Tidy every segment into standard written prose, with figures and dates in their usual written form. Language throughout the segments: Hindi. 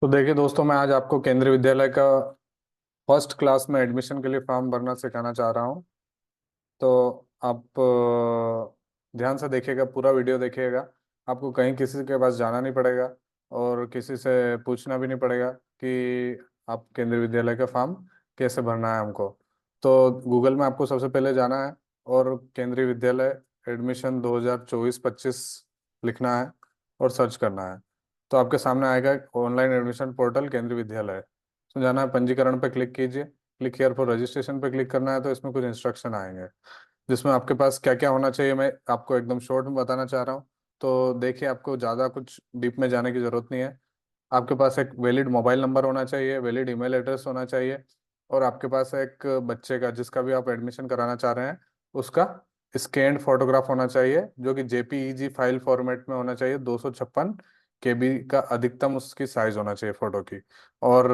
तो देखिए दोस्तों, मैं आज आपको केंद्रीय विद्यालय का फर्स्ट क्लास में एडमिशन के लिए फॉर्म भरना सिखाना चाह रहा हूँ। तो आप ध्यान से देखिएगा, पूरा वीडियो देखिएगा। आपको कहीं किसी के पास जाना नहीं पड़ेगा और किसी से पूछना भी नहीं पड़ेगा कि आप केंद्रीय विद्यालय का फॉर्म कैसे भरना है हमको। तो गूगल में आपको सबसे पहले जाना है और केंद्रीय विद्यालय एडमिशन 2024-25 लिखना है और सर्च करना है। तो आपके सामने आएगा ऑनलाइन एडमिशन पोर्टल केंद्रीय विद्यालय। तो जाना है, पंजीकरण पर क्लिक कीजिए। क्लिक हियर फॉर रजिस्ट्रेशन पे क्लिक करना है। तो इसमें कुछ इंस्ट्रक्शन आएंगे जिसमें आपके पास क्या क्या होना चाहिए, मैं आपको एकदम शॉर्ट में बताना चाह रहा हूँ। तो देखिए, आपको ज़्यादा कुछ डीप में जाने की ज़रूरत नहीं है। आपके पास एक वैलिड मोबाइल नंबर होना चाहिए, वैलिड ईमेल एड्रेस होना चाहिए, और आपके पास एक बच्चे का, जिसका भी आप एडमिशन कराना चाह रहे हैं, उसका स्कैन्ड फोटोग्राफ होना चाहिए, जो कि जेपीईजी फाइल फॉर्मेट में होना चाहिए। 256 KB का अधिकतम उसकी साइज होना चाहिए फोटो की। और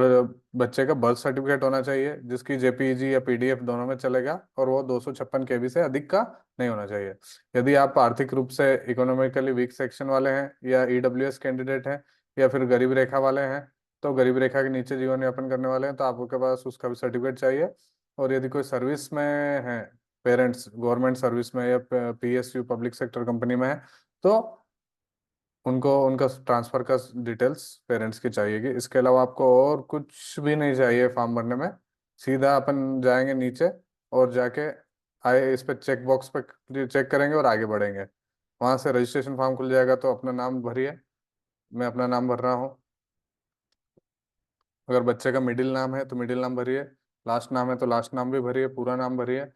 बच्चे का बर्थ सर्टिफिकेट होना चाहिए, जिसकी जेपीईजी या पीडीएफ दोनों में चलेगा, और वो 256 KB से अधिक का नहीं होना चाहिए। यदि आप आर्थिक रूप से इकोनॉमिकली वीक सेक्शन वाले हैं, या ईडब्ल्यूएस कैंडिडेट हैं, या फिर गरीब रेखा वाले हैं, तो गरीब रेखा के नीचे जीवन यापन करने वाले हैं, तो आपके पास उसका भी सर्टिफिकेट चाहिए। और यदि कोई सर्विस में है, पेरेंट्स गवर्नमेंट सर्विस में या पीएसयू पब्लिक सेक्टर कंपनी में है, तो उनको उनका ट्रांसफर का डिटेल्स पेरेंट्स की चाहिएगी। इसके अलावा आपको और कुछ भी नहीं चाहिए फॉर्म भरने में। सीधा अपन जाएंगे नीचे और जाके आए इस पे चेक बॉक्स पे चेक करेंगे और आगे बढ़ेंगे। वहां से रजिस्ट्रेशन फॉर्म खुल जाएगा, तो अपना नाम भरिए। मैं अपना नाम भर रहा हूँ। अगर बच्चे का मिडिल नाम है तो मिडिल नाम भरिए, लास्ट नाम है तो लास्ट नाम भी भरिए, पूरा नाम भरिए।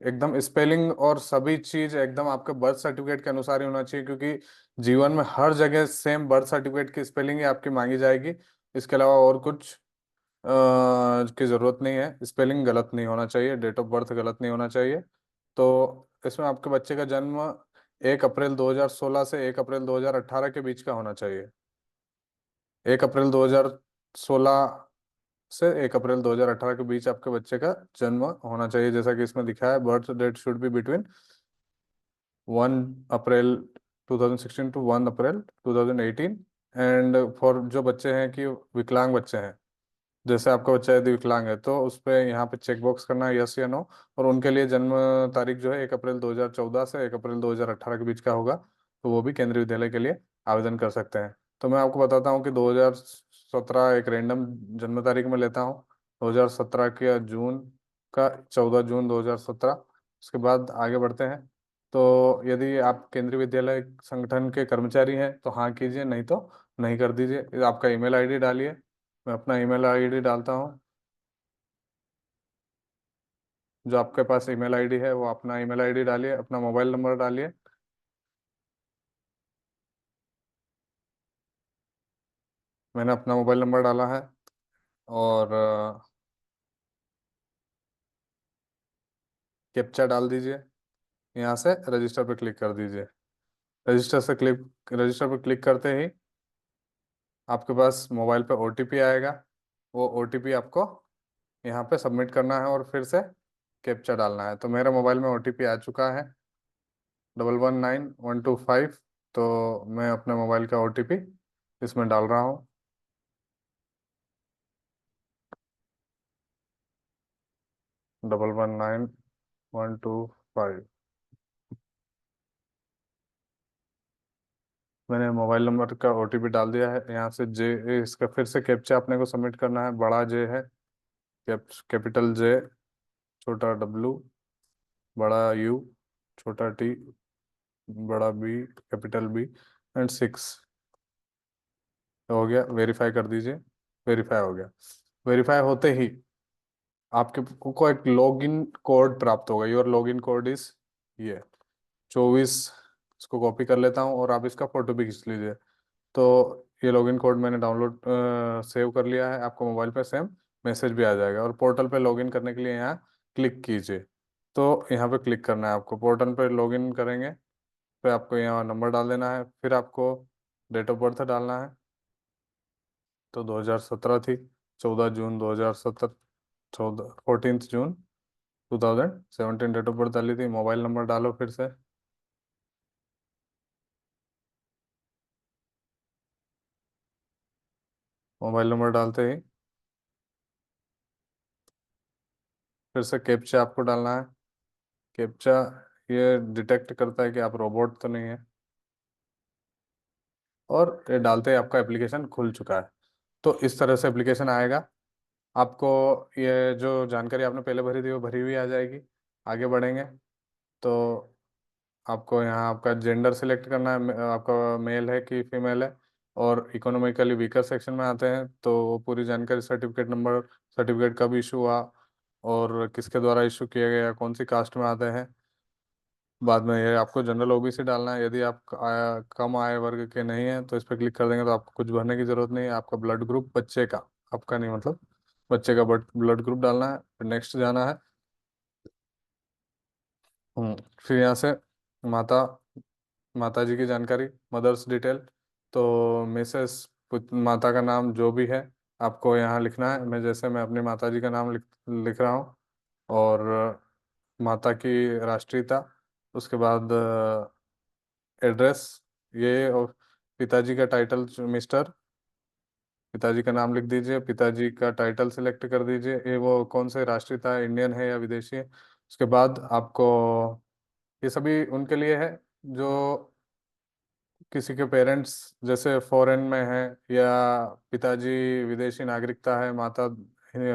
एकदम स्पेलिंग और सभी चीज एकदम आपके बर्थ सर्टिफिकेट के अनुसार ही होना चाहिए, क्योंकि जीवन में हर जगह सेम बर्थ सर्टिफिकेट की स्पेलिंग ही आपकी मांगी जाएगी। इसके अलावा और कुछ की जरूरत नहीं है। स्पेलिंग गलत नहीं होना चाहिए, डेट ऑफ बर्थ गलत नहीं होना चाहिए। तो इसमें आपके बच्चे का जन्म 1 अप्रैल 2016 से 1 अप्रैल 2018 के बीच का होना चाहिए। 1 अप्रैल 2016 से 1 अप्रैल 2018 के बीच आपके बच्चे का जन्म होना चाहिए, जैसा कि इसमें दिखा है। Birth date should be between 1 April 2016 to 1 April 2018। And for जो बच्चे हैं कि विकलांग बच्चे हैं, जैसे आपका बच्चा यदि विकलांग है, तो उस पे यहाँ पे चेक बॉक्स करना है, यस या नो। और उनके लिए जन्म तारीख जो है 1 अप्रैल 2014 से 1 अप्रैल 2018 के बीच का होगा, तो वो भी केंद्रीय विद्यालय के लिए आवेदन कर सकते हैं। तो मैं आपको बताता हूँ कि 2017 एक रैंडम जन्म तारीख में लेता हूँ। 2017 के जून का 14 जून 2017। उसके बाद आगे बढ़ते हैं। तो यदि आप केंद्रीय विद्यालय संगठन के कर्मचारी हैं तो हाँ कीजिए, नहीं तो नहीं कर दीजिए। आपका ईमेल आईडी डालिए। मैं अपना ईमेल आईडी डालता हूँ। जो आपके पास ईमेल आईडी है वो अपना ईमेल आईडी डालिए, अपना मोबाइल नंबर डालिए। मैंने अपना मोबाइल नंबर डाला है। और कैप्चा डाल दीजिए। यहाँ से रजिस्टर पर क्लिक कर दीजिए। रजिस्टर पर क्लिक करते ही आपके पास मोबाइल पे ओटीपी आएगा। वो ओटीपी आपको यहाँ पे सबमिट करना है और फिर से कैप्चा डालना है। तो मेरे मोबाइल में ओटीपी आ चुका है, 119125। तो मैं अपने मोबाइल का ओटीपी इसमें डाल रहा हूँ। 119125। मैंने मोबाइल नंबर का ओटीपी डाल दिया है। यहाँ से जे, इसका फिर से कैप्चा अपने को सबमिट करना है। बड़ा जे है, कैपिटल जे, छोटा डब्लू, बड़ा यू, छोटा टी, बड़ा बी, कैपिटल बी, एंड 6। हो गया, वेरीफाई कर दीजिए। वेरीफाई हो गया। वेरीफाई होते ही आपके को एक लॉगिन कोड प्राप्त होगा। योर लॉगिन कोड इज ये 24। इसको कॉपी कर लेता हूँ और आप इसका फोटो भी खींच लीजिए। तो ये लॉगिन कोड मैंने डाउनलोड सेव कर लिया है। आपको मोबाइल पे सेम मैसेज भी आ जाएगा। और पोर्टल पे लॉगिन करने के लिए यहाँ क्लिक कीजिए। तो यहाँ पे क्लिक करना है आपको। पोर्टल पे लॉगिन करेंगे, फिर आपको यहाँ नंबर डाल देना है, फिर आपको डेट ऑफ बर्थ डालना है। तो 2017 थी, 14 जून 2017। 14 जून 2017 डेट ऑफ बर्थ डाली थी। मोबाइल नंबर डालो फिर से। मोबाइल नंबर डालते ही फिर से कैप्चा आपको डालना है। कैप्चा ये डिटेक्ट करता है कि आप रोबोट तो नहीं है, और ये डालते ही आपका एप्लीकेशन खुल चुका है। तो इस तरह से एप्लीकेशन आएगा। आपको ये जो जानकारी आपने पहले भरी थी वो भरी हुई आ जाएगी। आगे बढ़ेंगे तो आपको यहाँ आपका जेंडर सिलेक्ट करना है, आपका मेल है कि फीमेल है। और इकोनॉमिकली वीकर सेक्शन में आते हैं तो वो पूरी जानकारी, सर्टिफिकेट नंबर, सर्टिफिकेट कब इशू हुआ और किसके द्वारा इशू किया गया, कौन सी कास्ट में आते हैं। बाद में ये आपको जनरल ओबीसी डालना है। यदि आप कम आय वर्ग के नहीं हैं तो इस पर क्लिक कर देंगे तो आपको कुछ भरने की जरूरत नहीं है। आपका ब्लड ग्रुप बच्चे का, आपका नहीं मतलब, बच्चे का ब्लड ग्रुप डालना है, फिर नेक्स्ट जाना है। फिर यहाँ से माता माता जी की जानकारी, मदर्स डिटेल। तो मिसेस माता का नाम जो भी है आपको यहाँ लिखना है। मैं अपनी माता जी का नाम लिख रहा हूँ। और माता की राष्ट्रीयता, उसके बाद एड्रेस ये, और पिताजी का टाइटल मिस्टर, पिताजी का नाम लिख दीजिए। पिताजी का टाइटल सिलेक्ट कर दीजिए, ये वो कौन से राष्ट्रीयता है, इंडियन है या विदेशी है। उसके बाद आपको, ये सभी उनके लिए है जो किसी के पेरेंट्स जैसे फॉरेन में है, या पिताजी विदेशी नागरिकता है, माता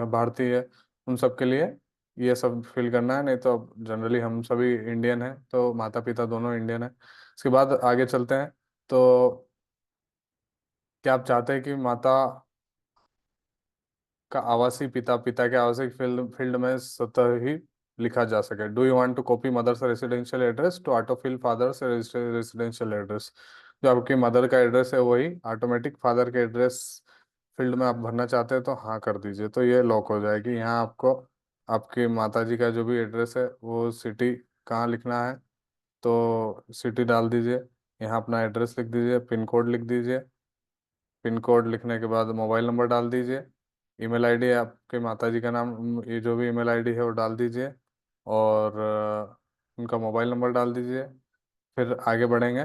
भारतीय है, उन सब के लिए ये सब फिल करना है। नहीं तो जनरली हम सभी इंडियन हैं तो माता पिता दोनों इंडियन है। उसके बाद आगे चलते हैं। तो क्या आप चाहते हैं कि माता का आवासीय पिता, पिता के आवासीय फील्ड फील्ड में स्वतः ही लिखा जा सके? Do you want to copy mother's residential address to auto fill father's residential address? जो आपकी मदर का एड्रेस है वही ऑटोमेटिक फादर के एड्रेस फील्ड में आप भरना चाहते हैं तो हाँ कर दीजिए, तो ये लॉक हो जाएगी। यहाँ आपको आपकी माता जी का जो भी एड्रेस है वो सिटी कहाँ लिखना है तो सिटी डाल दीजिए। यहाँ अपना एड्रेस लिख दीजिए, पिन कोड लिख दीजिए। पिन कोड लिखने के बाद मोबाइल नंबर डाल दीजिए। ईमेल आईडी, आपके माताजी का नाम, ये जो भी ईमेल आईडी है वो डाल दीजिए। और उनका मोबाइल नंबर डाल दीजिए। फिर आगे बढ़ेंगे,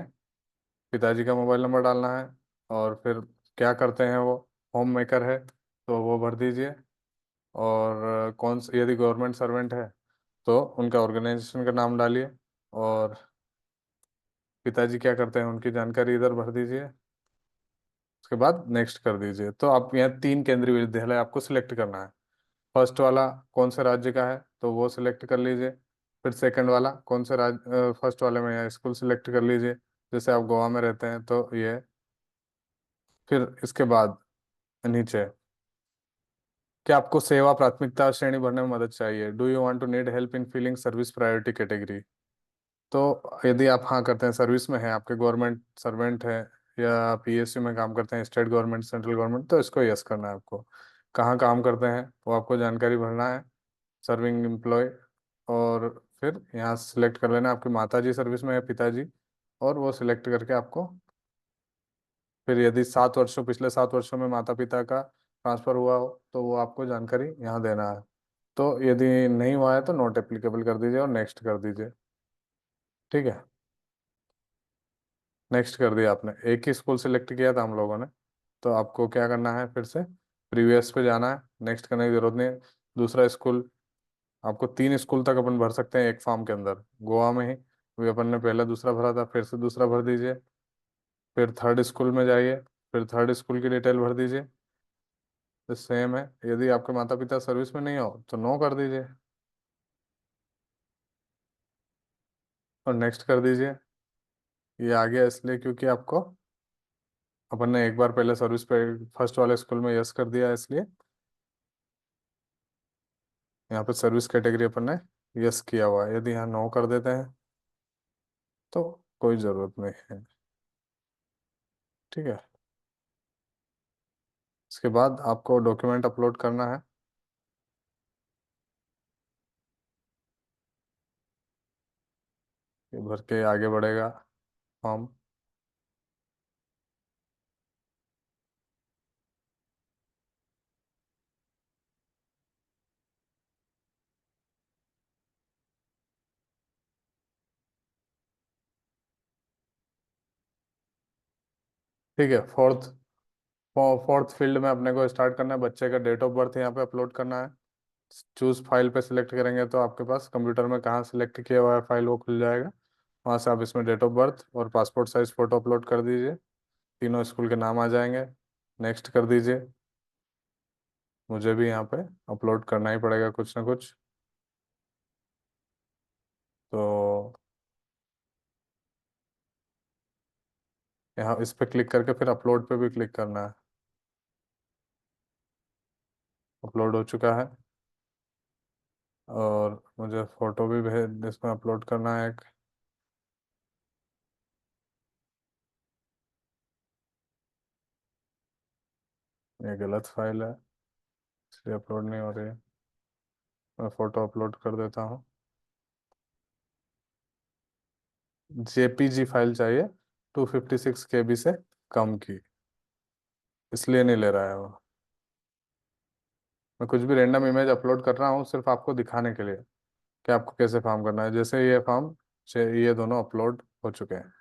पिताजी का मोबाइल नंबर डालना है। और फिर क्या करते हैं वो, होम मेकर है तो वो भर दीजिए। और कौन सा, यदि गवर्नमेंट सर्वेंट है तो उनका ऑर्गेनाइजेशन का नाम डालिए। और पिताजी क्या करते हैं उनकी जानकारी इधर भर दीजिए। उसके बाद नेक्स्ट कर दीजिए। तो आप यहाँ 3 केंद्रीय विद्यालय आपको सिलेक्ट करना है। फर्स्ट वाला कौन से राज्य का है तो वो सिलेक्ट कर लीजिए। फिर सेकंड वाला कौन से राज्य, फर्स्ट वाले में या स्कूल सिलेक्ट कर लीजिए। जैसे आप गोवा में रहते हैं तो ये। फिर इसके बाद नीचे, क्या आपको सेवा प्राथमिकता श्रेणी भरने में मदद चाहिए? Do you want to need help in filling service priority category? तो यदि आप हाँ करते हैं, सर्विस में है, आपके गवर्नमेंट सर्वेंट है या पीएसयू में काम करते हैं, स्टेट गवर्नमेंट सेंट्रल गवर्नमेंट, तो इसको यस करना है आपको। कहाँ काम करते हैं वो आपको जानकारी भरना है, सर्विंग एम्प्लॉय। और फिर यहाँ सिलेक्ट कर लेना आपकी माता जी सर्विस में है, पिताजी, और वो सिलेक्ट करके आपको फिर यदि 7 वर्षों, पिछले 7 वर्षों में माता पिता का ट्रांसफर हुआ हो तो वो आपको जानकारी यहाँ देना है। तो यदि नहीं हुआ है तो नॉट एप्लीकेबल कर दीजिए और नेक्स्ट कर दीजिए। ठीक है, नेक्स्ट कर दिया आपने। एक ही स्कूल सिलेक्ट किया था हम लोगों ने, तो आपको क्या करना है, फिर से प्रीवियस पे जाना है, नेक्स्ट करने की जरूरत नहीं है। दूसरा स्कूल, आपको 3 स्कूल तक अपन भर सकते हैं एक फॉर्म के अंदर, गोवा में ही। अभी अपन ने पहला दूसरा भरा था, फिर से दूसरा भर दीजिए। फिर थर्ड स्कूल में जाइए, फिर थर्ड स्कूल की डिटेल भर दीजिए। तो सेम है, यदि आपके माता पिता सर्विस में नहीं हो तो नो कर दीजिए और नेक्स्ट कर दीजिए। ये आ गया इसलिए क्योंकि आपको, अपन ने एक बार पहले सर्विस पे फर्स्ट वाले स्कूल में यस कर दिया है, इसलिए यहाँ पे सर्विस कैटेगरी अपन ने यस किया हुआ है। यदि यहाँ नो कर देते हैं तो कोई ज़रूरत नहीं है। ठीक है, इसके बाद आपको डॉक्यूमेंट अपलोड करना है। ये भर के आगे बढ़ेगा फॉर्म। ठीक है, फोर्थ फोर्थ फील्ड में अपने को स्टार्ट करना है, बच्चे का डेट ऑफ बर्थ यहाँ पे अपलोड करना है। चूज फाइल पे सिलेक्ट करेंगे तो आपके पास कंप्यूटर में कहाँ सिलेक्ट किया हुआ है फाइल वो खुल जाएगा। वहाँ से आप इसमें डेट ऑफ बर्थ और पासपोर्ट साइज फ़ोटो अपलोड कर दीजिए। तीनों स्कूल के नाम आ जाएंगे। नेक्स्ट कर दीजिए। मुझे भी यहाँ पे अपलोड करना ही पड़ेगा कुछ ना कुछ। तो यहाँ इस पे क्लिक करके फिर अपलोड पे भी क्लिक करना है। अपलोड हो चुका है। और मुझे फ़ोटो भी भेज इसमें अपलोड करना है एक। ये गलत फाइल है इसलिए अपलोड नहीं हो रही है। मैं फ़ोटो अपलोड कर देता हूँ। जेपीजी फाइल चाहिए 256 KB से कम की, इसलिए नहीं ले रहा है वो। मैं कुछ भी रैंडम इमेज अपलोड कर रहा हूँ सिर्फ आपको दिखाने के लिए कि आपको कैसे फार्म करना है। जैसे ये फार्म ये दोनों अपलोड हो चुके हैं।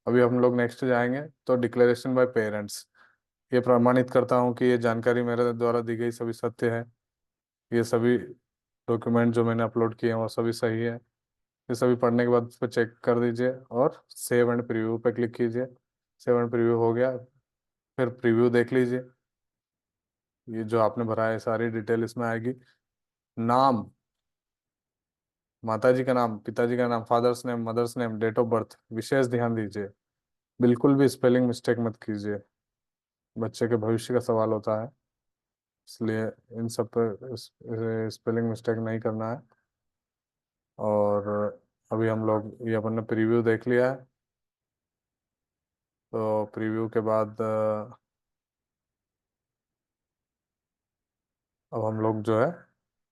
अभी हम लोग नेक्स्ट जाएंगे तो डिक्लेरेशन बाय पेरेंट्स। ये प्रमाणित करता हूँ कि ये जानकारी मेरे द्वारा दी गई सभी सत्य है। ये सभी डॉक्यूमेंट जो मैंने अपलोड किए हैं वो सभी सही है। ये सभी पढ़ने के बाद उस पर चेक कर दीजिए और सेव एंड प्रीव्यू पे क्लिक कीजिए। सेव एंड प्रीव्यू हो गया। फिर प्रीव्यू देख लीजिए। ये जो आपने भरा है सारी डिटेल इसमें आएगी। नाम, माताजी का नाम, पिताजी का नाम, father's name, mother's name, date of birth, विशेष ध्यान दीजिए। बिल्कुल भी स्पेलिंग मिस्टेक मत कीजिए। बच्चे के भविष्य का सवाल होता है, इसलिए इन सब पर स्पेलिंग मिस्टेक नहीं करना है। और अभी हम लोग ये अपन ने प्रीव्यू देख लिया है। तो प्रीव्यू के बाद अब हम लोग जो है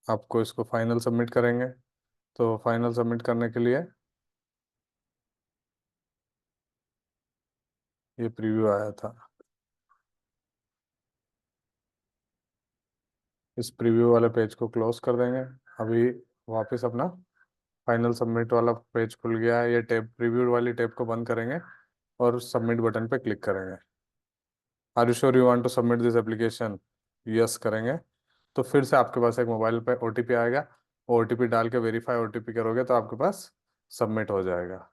आपको इसको फाइनल सबमिट करेंगे। तो फाइनल सबमिट करने के लिए ये प्रीव्यू आया था। इस प्रीव्यू वाले पेज को क्लोज कर देंगे। अभी वापस अपना फाइनल सबमिट वाला पेज खुल गया है। ये टैब प्रीव्यू वाली टैब को बंद करेंगे और सबमिट बटन पे क्लिक करेंगे। Are you sure you want to submit this application? Yes करेंगे तो फिर से आपके पास एक मोबाइल पे ओटीपी आएगा। वो ओटीपी डाल के वेरीफाई ओटीपी करोगे तो आपके पास सबमिट हो जाएगा।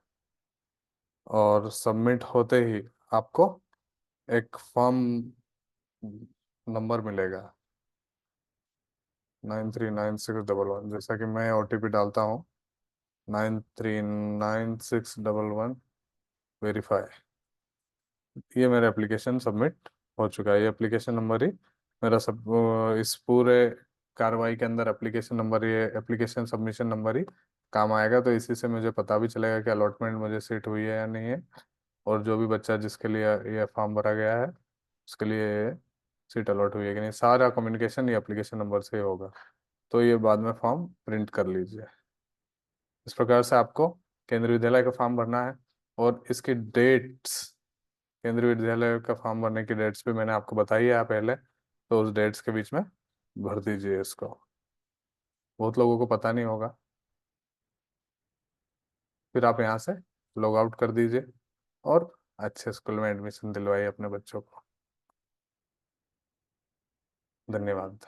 और सबमिट होते ही आपको एक फॉर्म नंबर मिलेगा 939611। जैसा कि मैं ओटीपी डालता हूँ 939611। वेरीफाई। ये मेरा एप्लीकेशन सबमिट हो चुका है। ये एप्लीकेशन नंबर ही मेरा सब इस पूरे कार्रवाई के अंदर एप्लीकेशन नंबर, ये एप्लीकेशन सबमिशन नंबर ही काम आएगा। तो इसी से मुझे पता भी चलेगा कि अलॉटमेंट मुझे सीट हुई है या नहीं है। और जो भी बच्चा जिसके लिए ये फॉर्म भरा गया है उसके लिए सीट अलॉट हुई है कि नहीं, सारा कम्युनिकेशन ये एप्लीकेशन नंबर से ही होगा। तो ये बाद में फॉर्म प्रिंट कर लीजिए। इस प्रकार से आपको केंद्रीय विद्यालय का फॉर्म भरना है। और इसकी डेट्स, केंद्रीय विद्यालय का फॉर्म भरने की डेट्स भी मैंने आपको बताई है पहले। तो उस डेट्स के बीच में भर दीजिए इसको। बहुत लोगों को पता नहीं होगा। फिर आप यहाँ से लॉग आउट कर दीजिए और अच्छे स्कूल में एडमिशन दिलवाइए अपने बच्चों को। धन्यवाद।